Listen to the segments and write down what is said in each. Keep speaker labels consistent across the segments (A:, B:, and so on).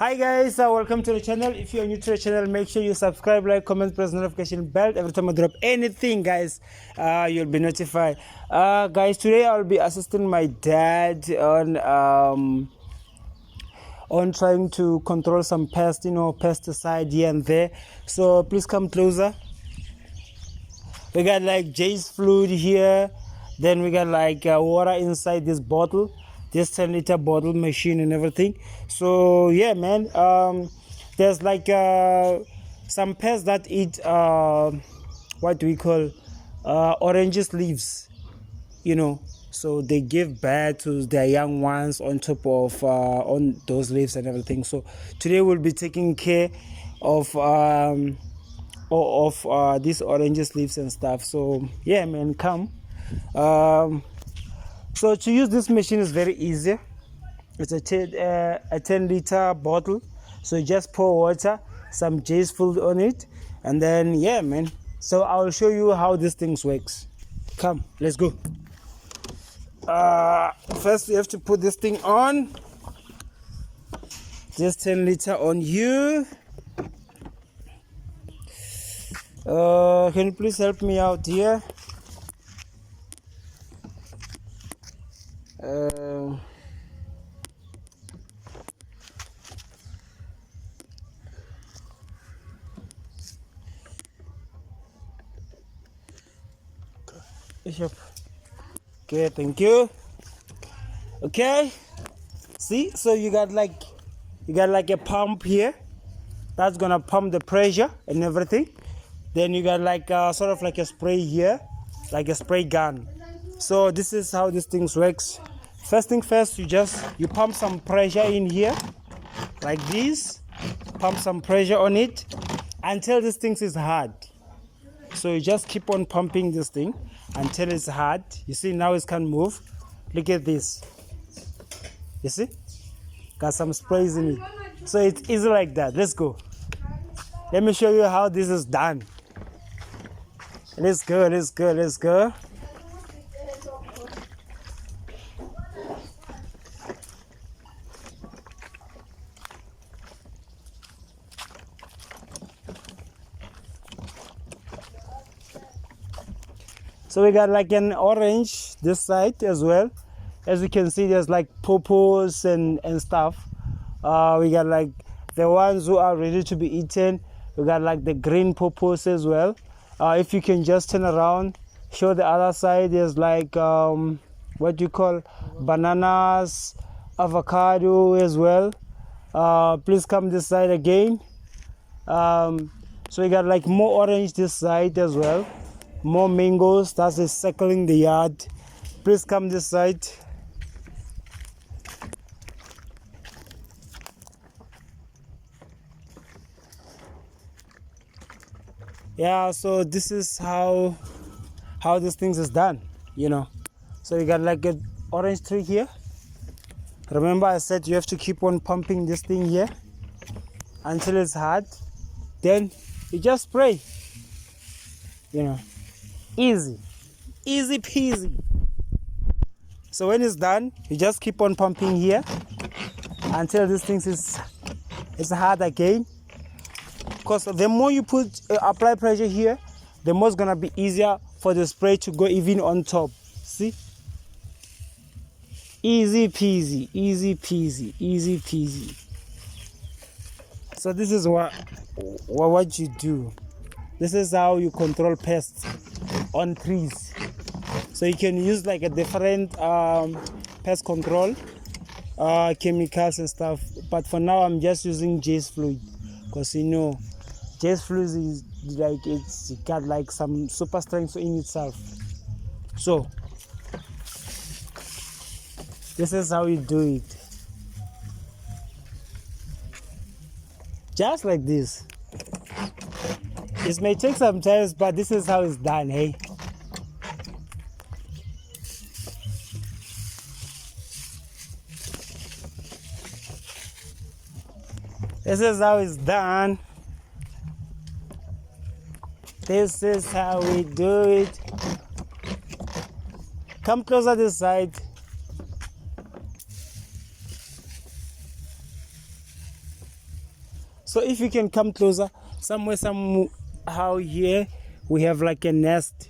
A: Hi guys, welcome to the channel. If you're new to the channel, make sure you subscribe, like, comment, press the notification bell. Every time I drop anything, guys, you'll be notified. Guys, today I'll be assisting my dad on trying to control some pests, pesticide here and there. So please come closer. We got like J's fluid here. Then we got like water inside this bottle, this 10-liter bottle machine and everything. So yeah, man, there's like some pests that eat what do we call oranges leaves, so they give birth to their young ones on top of on those leaves and everything. So today we'll be taking care of these oranges leaves and stuff. So yeah, man, come. So to use this machine is very easy. It's a 10-liter bottle. So you just pour water, some J's filled on it, and then yeah, man. So I'll show you how this thing works. Come, let's go. First you have to put this thing on. This 10-liter on you. Can you please help me out here? Bishop. Okay, thank you. Okay, see, so you got like a pump here that's gonna pump the pressure and everything. Then you got like sort of like a spray here, like a spray gun. So this is how this thing works. First thing first, you pump some pressure in here like this. Pump some pressure on it until this thing is hard. So you just keep on pumping this thing until it's hard. You see, now it can move. Look at this. You see, got some sprays in it. So it's easy like that. Let's go. Let me show you how this is done. Let's go, let's go, let's go. So we got like an orange this side as well. As you can see, there's like purples and stuff. We got like the ones who are ready to be eaten. We got like the green purples as well. If you can just turn around, show the other side. There's like what do you call bananas, avocado as well. Please come this side again. So we got like more orange this side as well. More mangoes, that's is circling the yard. Please come this side. Yeah, so this is how this thing is done, So you got like an orange tree here. Remember I said you have to keep on pumping this thing here until it's hard. Then you just spray, Easy peasy. So when it's done, you just keep on pumping here until this thing is hard again. Because the more you apply pressure here, the more it's gonna be easier for the spray to go even on top. See? Easy peasy, easy peasy, easy peasy. So this is what you do. This is how you control pests on trees. So you can use like a different pest control chemicals and stuff. But for now, I'm just using J's fluid because J's fluid is like it's got like some super strength in itself. So this is how you do it. Just like this. It may take some time, but this is how it's done, hey? This is how it's done. This is how we do it. Come closer this side. So if you can come closer, somehow here we have like a nest.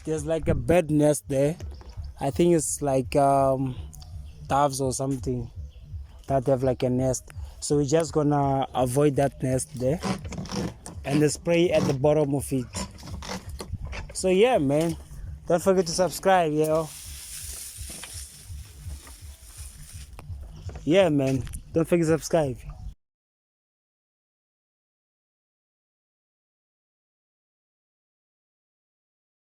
A: There's like a bird nest there. I think it's like doves or something that have like a nest. So we're just gonna avoid that nest there and the spray at the bottom of it. So yeah, man, don't forget to subscribe, yo. Yeah, man, don't forget to subscribe.